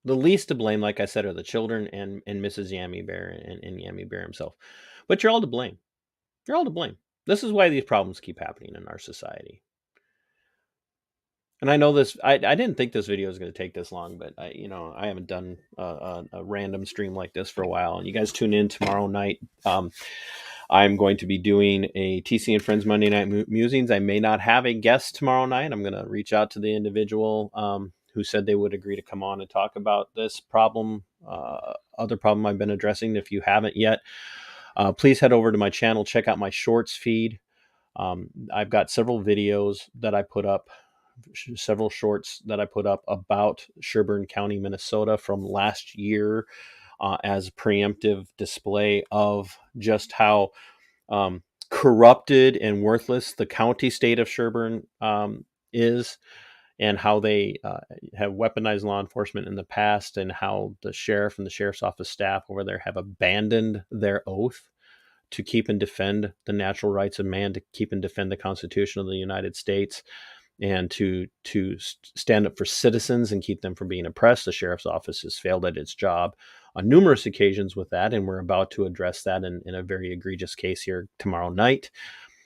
The least to blame, like I said, are the children and Mrs. Yammy Bear and Yammy Bear himself. But you're all to blame. You're all to blame. This is why these problems keep happening in our society. And I know this. I didn't think this video was going to take this long, but I haven't done a random stream like this for a while. And you guys tune in tomorrow night. I'm going to be doing a TC and Friends Monday Night Musings. I may not have a guest tomorrow night. I'm going to reach out to the individual who said they would agree to come on and talk about this problem, other problem I've been addressing. If you haven't yet, please head over to my channel, check out my shorts feed. I've got several videos that I put up, several shorts that I put up about Sherburne County, Minnesota from last year, as a preemptive display of just how corrupted and worthless the county state of Sherburne is, and how they have weaponized law enforcement in the past, and how the sheriff and the sheriff's office staff over there have abandoned their oath to keep and defend the natural rights of man, to keep and defend the Constitution of the United States, and to stand up for citizens and keep them from being oppressed. The sheriff's office has failed at its job on numerous occasions with that, and we're about to address that in a very egregious case here tomorrow night.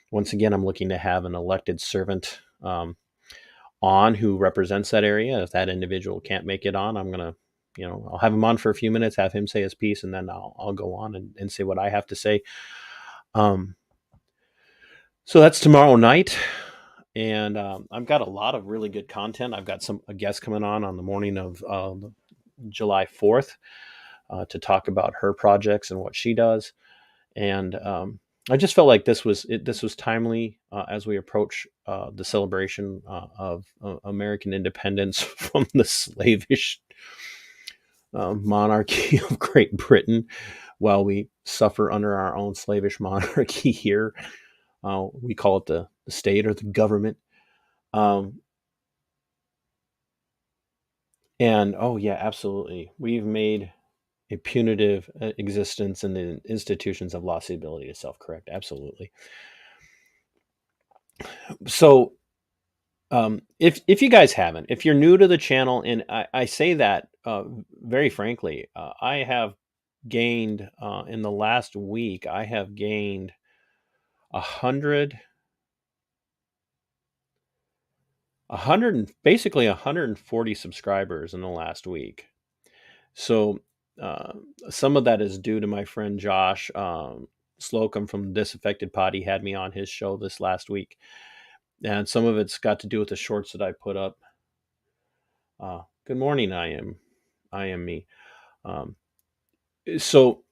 Once again, I'm looking to have an elected servant on who represents that area. If that individual can't make it on, I'm going to, I'll have him on for a few minutes, have him say his piece, and then I'll go on and say what I have to say. So that's tomorrow night. And I've got a lot of really good content. I've got a guest coming on the morning of July 4th to talk about her projects and what she does. And I just felt like this was timely as we approach the celebration of American independence from the slavish monarchy of Great Britain, while we suffer under our own slavish monarchy here. We call it the state or the government. And oh yeah, absolutely. We've made a punitive existence, and the institutions have lost the ability to self-correct. Absolutely. So if you guys haven't, if you're new to the channel, and I say that very frankly, I have gained in the last week, I have gained 100, basically 140 subscribers in the last week. So uh, some of that is due to my friend Josh Slocum from Disaffected Pod. He had me on his show this last week, and some of it's got to do with the shorts that I put up. Good morning, I am me. Um, so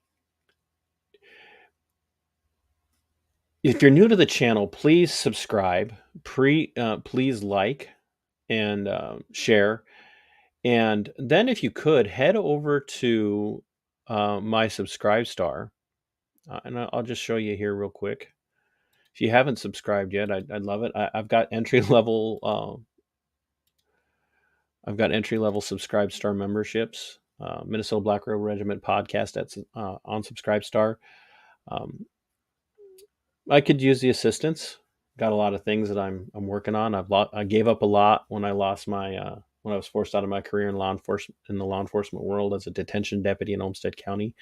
if you're new to the channel, please subscribe. Please like and share, and then if you could head over to my Subscribe Star, and I'll just show you here real quick. If you haven't subscribed yet, I'd love it. I've got entry level. I've got entry level Subscribe Star memberships. Minnesota Black Robe Regiment podcast, that's on Subscribe Star. I could use the assistance. Got a lot of things that I'm working on. I gave up a lot when I lost my when I was forced out of my career in the law enforcement world as a detention deputy in Olmsted County.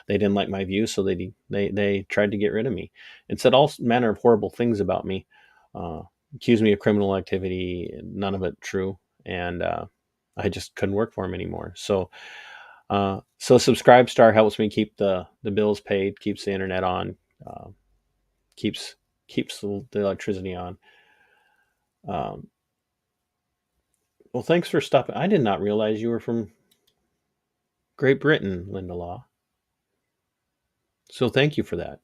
They didn't like my views, so they tried to get rid of me and said all manner of horrible things about me. Accused me of criminal activity, none of it true, and I just couldn't work for them anymore. So Subscribe Star helps me keep the bills paid, keeps the internet on, keeps the electricity on. Well, thanks for stopping. I did not realize you were from Great Britain, Linda Law. So thank you for that.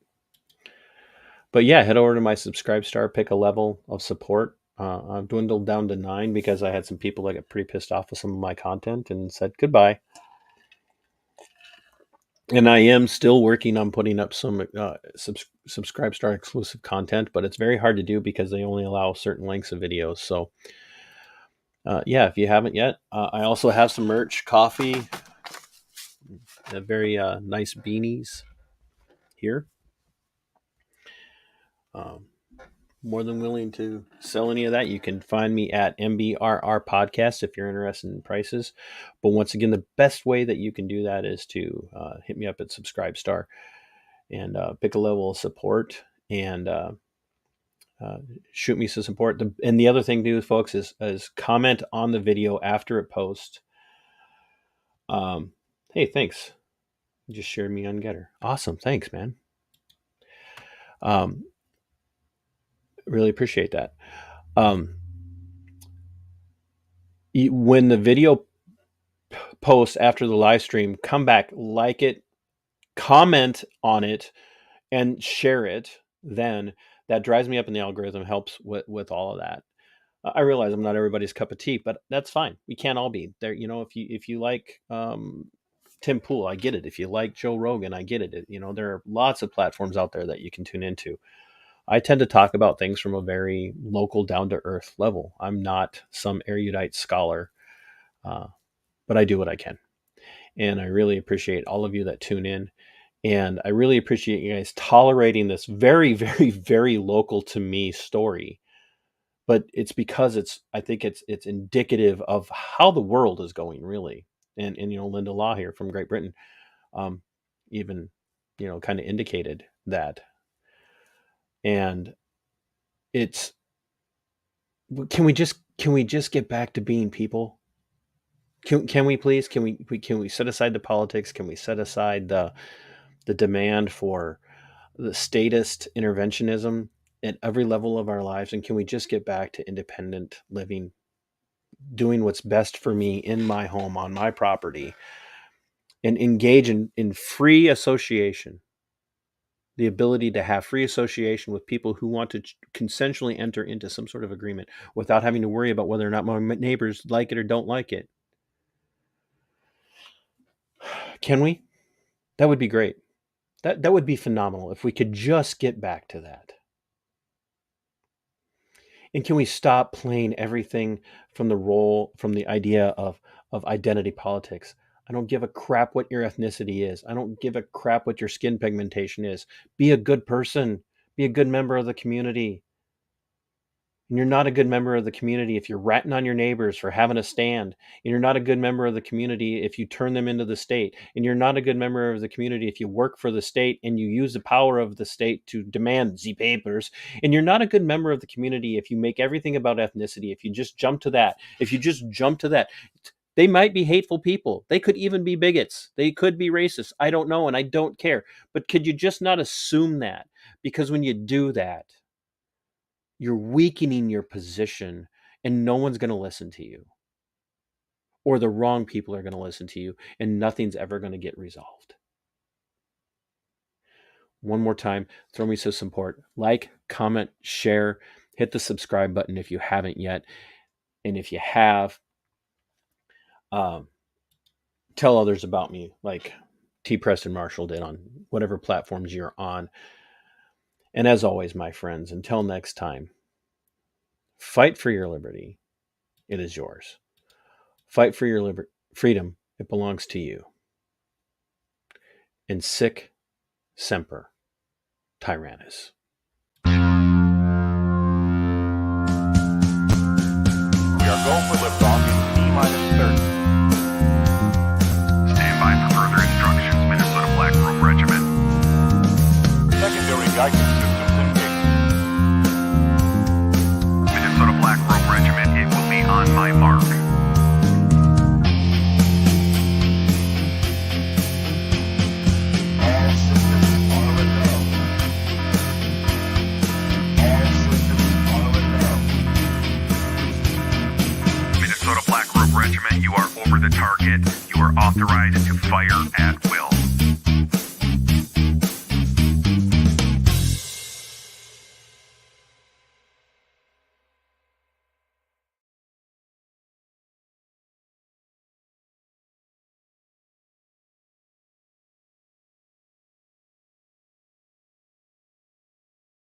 But yeah, head over to my Subscribe Star, pick a level of support. I've dwindled down to 9 because I had some people that got pretty pissed off with some of my content and said goodbye. And I am still working on putting up some Subscribe Star exclusive content, but it's very hard to do because they only allow certain lengths of videos. So yeah, if you haven't yet, I also have some merch, coffee, very nice beanies here. More than willing to sell any of that. You can find me at MBRR Podcast if you're interested in prices. But once again, the best way that you can do that is to hit me up at Subscribe Star and pick a level of support and shoot me some support. And the other thing to do, folks, is comment on the video after it posts. Hey, thanks. You just shared me on Getter. Awesome. Thanks, man. Really appreciate that. When the video posts after the live stream, come back, like it, comment on it, and share it. Then that drives me up in the algorithm, helps with all of that. I realize I'm not everybody's cup of tea, but that's fine. We can't all be there. You know, if you like Tim Pool, I get it. If you like Joe Rogan, I get it. You know, there are lots of platforms out there that you can tune into. I tend to talk about things from a very local, down-to-earth level. I'm not some erudite scholar, but I do what I can. And I really appreciate all of you that tune in. And I really appreciate you guys tolerating this very, very, very local to me story. But it's because I think it's indicative of how the world is going, really. And you know, Linda Law here from Great Britain, even, you know, kind of indicated that. And it's, can we just get back to being people? Can we please? Can we set aside the politics? Can we set aside the demand for the statist interventionism at every level of our lives? And can we just get back to independent living, doing what's best for me in my home, on my property, and engage in free association? The ability to have free association with people who want to consensually enter into some sort of agreement without having to worry about whether or not my neighbors like it or don't like it. Can we? That would be great. That would be phenomenal if we could just get back to that. And can we stop playing everything from the idea of identity politics? I don't give a crap what your ethnicity is. I don't give a crap what your skin pigmentation is. Be a good person. Be a good member of the community. And you're not a good member of the community if you're ratting on your neighbors for having a stand. And you're not a good member of the community if you turn them into the state. And you're not a good member of the community if you work for the state and you use the power of the state to demand the papers. And you're not a good member of the community if you make everything about ethnicity. If you just jump to that. They might be hateful people. They could even be bigots. They could be racist. I don't know, and I don't care. But could you just not assume that? Because when you do that, you're weakening your position and no one's going to listen to you. Or the wrong people are going to listen to you and nothing's ever going to get resolved. One more time, throw me some support. Like, comment, share, hit the subscribe button if you haven't yet. And if you have, tell others about me like T. Preston Marshall did on whatever platforms you're on. And as always, my friends, until next time, fight for your liberty. It is yours. Fight for your freedom. It belongs to you. And sic semper tyrannis. We are go for liftoff in T-30. Stand by for further instructions, Minnesota Black Robe Regiment. Secondary guidance systems engaged. Minnesota Black Robe Regiment, it will be on my mark. All systems are a go. All systems are a go. Minnesota Black Robe Regiment, you are over the target. You are authorized to fire at will.